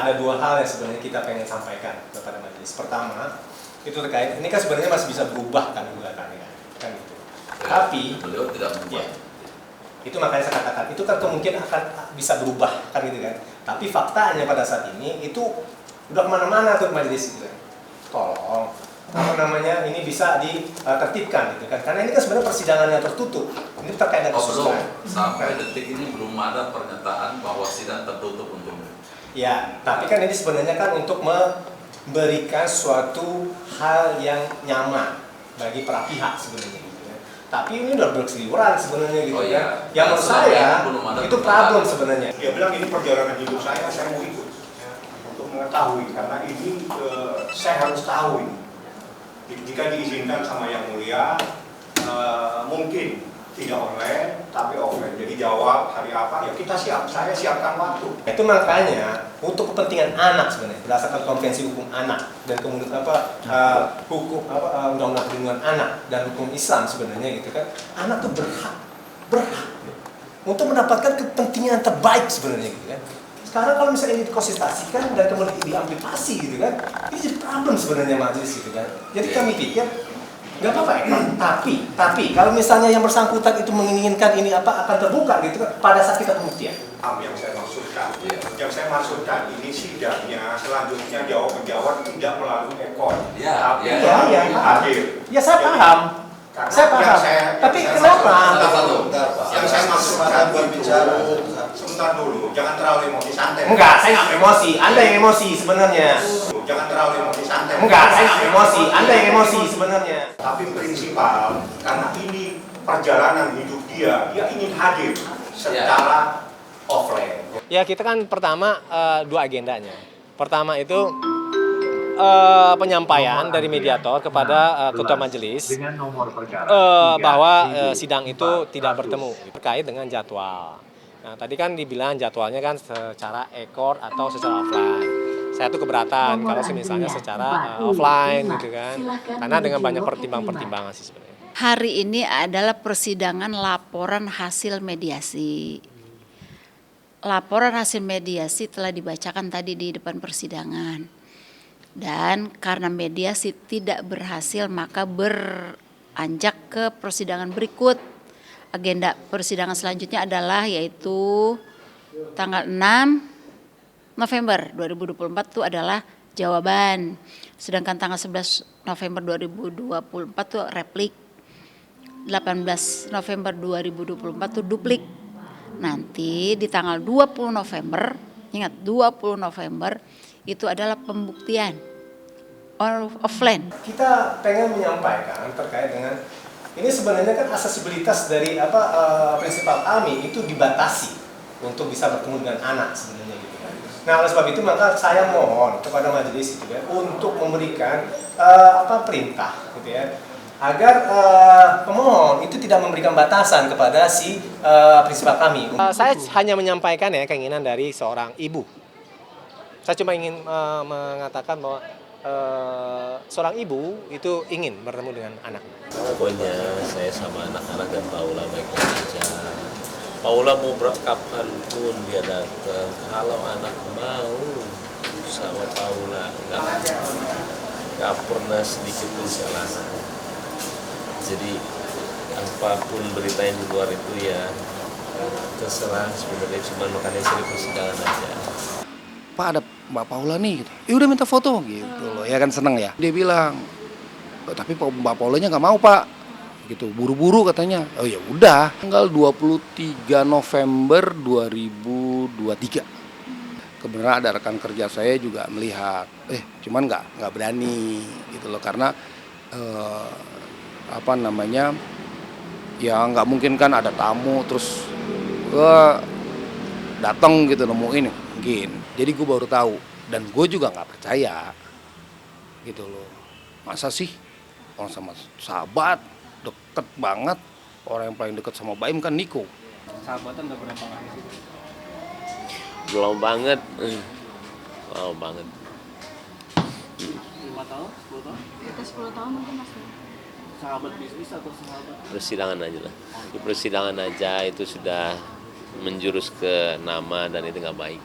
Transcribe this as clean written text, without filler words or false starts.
ada dua hal yang sebenarnya kita pengen sampaikan kepada majelis. Pertama, itu terkait, ini kan sebenarnya masih bisa berubah kan gugatannya kan gitu. Ya, tapi beliau tidak berubah. Ya, itu makanya saya katakan itu kan kemungkinan akan bisa berubah kan gitu kan. Tapi faktanya pada saat ini itu udah kemana-mana tuh majelis gitu kan. Tolong ini bisa ditertibkan gitu kan. Karena ini kan sebenarnya persidangan yang tertutup. Ini terkait dengan kesusilaan. Sampai detik ini belum ada pernyataan bahwa sidang tertutup untuk. Ya, tapi kan ini sebenarnya kan untuk memberikan suatu hal yang nyaman bagi para pihak sebenarnya. Tapi ini udah berseliweran sebenarnya gitu ya. Yang menurut saya itu problem sebenarnya. Dia bilang ini perjalanan hidup saya mau ikut untuk mengetahui karena ini saya harus tahu ini. Jika diizinkan sama Yang Mulia, mungkin tidak online tapi offline. Jadi jawab hari apa ya kita saya siapkan waktu. Itu makanya untuk kepentingan anak sebenarnya berdasarkan konvensi hukum anak dan kemudian hukum undang-undang perlindungan anak dan hukum Islam sebenarnya gitu kan, anak tuh berhak untuk mendapatkan kepentingan terbaik sebenarnya gitu kan. Sekarang kalau misalnya ini dikonsultasikan dan kemudian diamplifikasi gitu kan, ini jadi problem sebenarnya majelis gitu kan. Jadi kami pikir nggak apa-apa ya, tapi kalau misalnya yang bersangkutan itu menginginkan ini akan terbuka gitu kan pada saat kita pembuktian. Yang saya maksudkan ini sidangnya selanjutnya jawab menjawab tidak melalui ekor, tapi hadir. Ya saya paham. Tapi kenapa? Yang saya maksudkan berbicara sebentar dulu, jangan terlalu emosi, santai. Enggak, saya nggak emosi. Anda yang emosi sebenarnya. Jangan terlalu emosi, santai. Enggak, saya nggak emosi. Anda yang emosi sebenarnya. Tapi prinsipal, karena ini perjalanan hidup dia ingin hadir secara offline. Ya kita kan pertama dua agendanya. Pertama itu penyampaian dari mediator kepada ketua majelis bahwa sidang itu tidak bertemu terkait dengan jadwal. Nah tadi kan dibilang jadwalnya kan secara ekor atau secara offline. Saya tuh keberatan kalau misalnya secara offline gitu kan, karena dengan banyak pertimbangan sih sebenarnya. Hari ini adalah persidangan laporan hasil mediasi. Laporan hasil mediasi telah dibacakan tadi di depan persidangan. Dan karena mediasi tidak berhasil maka beranjak ke persidangan berikut. Agenda persidangan selanjutnya adalah yaitu tanggal 6 November 2024 itu adalah jawaban. Sedangkan tanggal 11 November 2024 itu replik. 18 November 2024 itu duplik. Nanti di tanggal 20 November, ingat 20 November itu adalah pembuktian offline. Kita pengen menyampaikan terkait dengan ini sebenarnya kan aksesibilitas dari prinsipal kami itu dibatasi untuk bisa bertemu dengan anak sebenarnya gitu kan. Nah oleh sebab itu maka saya mohon kepada majelis itu ya untuk memberikan perintah gitu ya agar pemohon itu tidak memberikan batasan kepada si prinsipal kami. Saya hanya menyampaikan ya keinginan dari seorang ibu. Saya cuma ingin mengatakan bahwa seorang ibu itu ingin bertemu dengan anak. Pokoknya saya sama anak-anak dan Paula baik-baik aja. Paula mau kapan pun dia datang. Kalau anak mau sama Paula nggak pernah sedikit pun salah. Jadi apapun berita yang di luar itu ya terserah sebenarnya, cuma makanya sini persidangan aja. Pak ada Mbak Paula nih gitu. Ya udah minta foto gitu loh. Ya kan seneng ya. Dia bilang, tapi Mbak Paulanya nggak mau Pak. Gitu, buru-buru katanya. Oh ya udah, tanggal 23 November 2023. Kebenaran ada rekan kerja saya juga melihat. Cuman nggak berani gitu loh karena ya nggak mungkin kan ada tamu terus datang gitu nemuin mungkin. Jadi gue baru tahu dan gue juga nggak percaya gitu loh. Masa sih orang sama sahabat deket banget, orang yang paling deket sama Baim kan Niko. Sahabatan udah berapa lama sih? Belum banget. Wow banget. 5 tahun, 10 tahun? Kita 10 tahun mungkin Mas. Sahabat bisnis atau sahabat? Persidangan aja lah. Di persidangan aja itu sudah menjurus ke nama dan itu nggak baik.